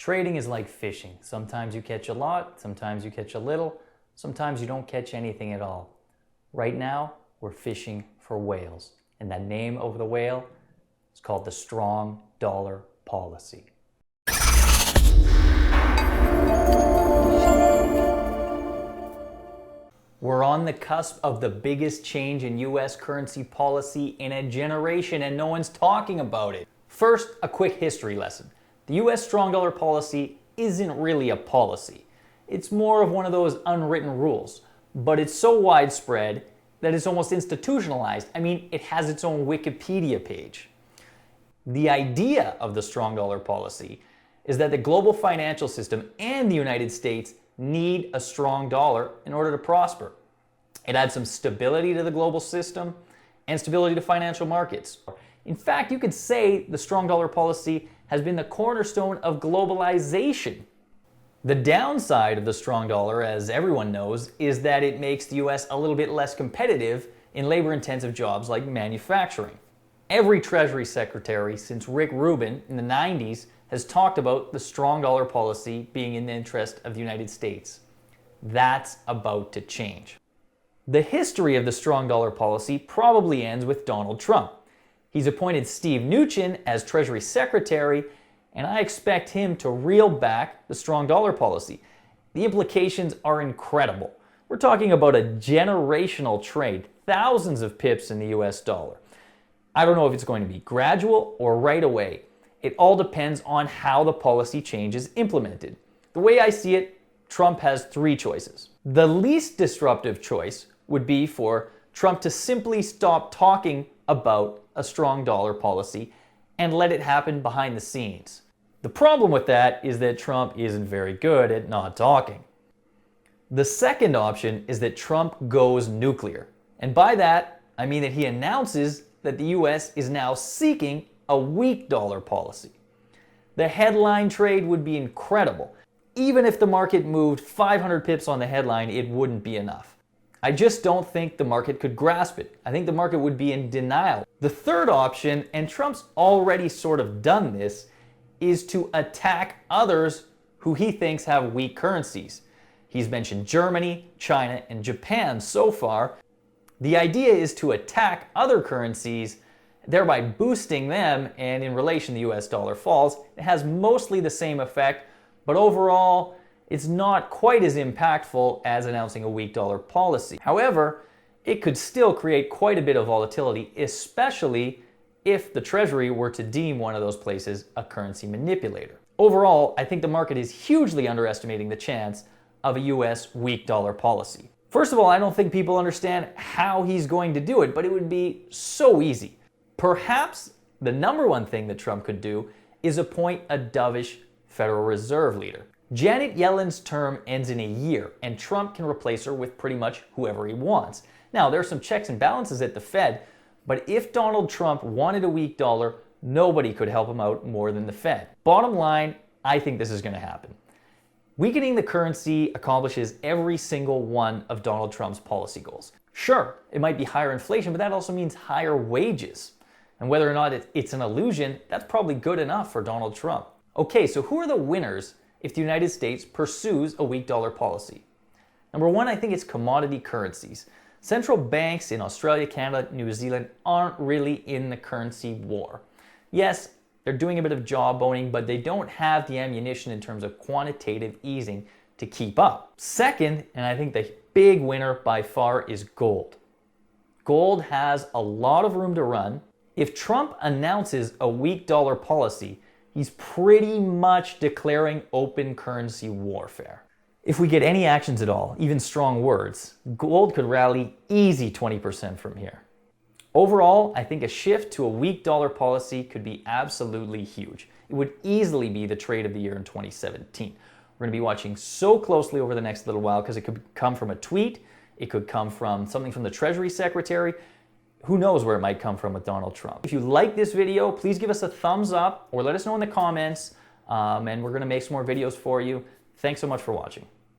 Trading is like fishing. Sometimes you catch a lot, sometimes you catch a little, sometimes you don't catch anything at all. Right now, we're fishing for whales. And that name of the whale is called the strong dollar policy. We're on the cusp of the biggest change in US currency policy in a generation, and no one's talking about it. First, a quick history lesson. The US strong dollar policy isn't really a policy. It's more of one of those unwritten rules, but it's so widespread that it's almost institutionalized. I mean, it has its own Wikipedia page. The idea of the strong dollar policy is that the global financial system and the United States need a strong dollar in order to prosper. It adds some stability to the global system and stability to financial markets. In fact, you could say the strong dollar policy has been the cornerstone of globalization. The downside of the strong dollar, as everyone knows, is that it makes the US a little bit less competitive in labor-intensive jobs like manufacturing. Every Treasury Secretary since Rick Rubin in the 90s has talked about the strong dollar policy being in the interest of the United States. That's about to change. The history of the strong dollar policy probably ends with Donald Trump. He's appointed Steve Mnuchin as Treasury Secretary, and I expect him to reel back the strong dollar policy. The implications are incredible. We're talking about a generational trade, thousands of pips in the US dollar. I don't know if it's going to be gradual or right away. It all depends on how the policy change is implemented. The way I see it, Trump has three choices. The least disruptive choice would be for Trump to simply stop talking about a strong dollar policy and let it happen behind the scenes. The problem with that is that Trump isn't very good at not talking. The second option is that Trump goes nuclear. And by that, I mean that he announces that the US is now seeking a weak dollar policy. The headline trade would be incredible. Even if the market moved 500 pips on the headline, it wouldn't be enough. I just don't think the market could grasp it. I think the market would be in denial. The third option, and Trump's already sort of done this, is to attack others who he thinks have weak currencies. He's mentioned Germany, China, and Japan so far. The idea is to attack other currencies, thereby boosting them, and in relation the US dollar falls. It has mostly the same effect, but overall, it's not quite as impactful as announcing a weak dollar policy. However, it could still create quite a bit of volatility, especially if the Treasury were to deem one of those places a currency manipulator. Overall, I think the market is hugely underestimating the chance of a US weak dollar policy. First of all, I don't think people understand how he's going to do it, but it would be so easy. Perhaps the number one thing that Trump could do is appoint a dovish Federal Reserve leader. Janet Yellen's term ends in a year, and Trump can replace her with pretty much whoever he wants. Now, there are some checks and balances at the Fed, but if Donald Trump wanted a weak dollar, nobody could help him out more than the Fed. Bottom line, I think this is going to happen. Weakening the currency accomplishes every single one of Donald Trump's policy goals. Sure, it might be higher inflation, but that also means higher wages. And whether or not it's an illusion, that's probably good enough for Donald Trump. Okay, so who are the winners if the United States pursues a weak dollar policy? Number one, I think it's commodity currencies. Central banks in Australia, Canada, New Zealand aren't really in the currency war. Yes, they're doing a bit of jawboning, but they don't have the ammunition in terms of quantitative easing to keep up. Second, and I think the big winner by far, is gold. Gold has a lot of room to run. If Trump announces a weak dollar policy, he's pretty much declaring open currency warfare. If we get any actions at all, even strong words, gold could rally easy 20% from here. Overall, I think a shift to a weak dollar policy could be absolutely huge. It would easily be the trade of the year in 2017. We're going to be watching so closely over the next little while because it could come from a tweet, it could come from something from the Treasury Secretary. Who knows where it might come from with Donald Trump. If you like this video, please give us a thumbs up or let us know in the comments, and we're going to make some more videos for you. Thanks so much for watching.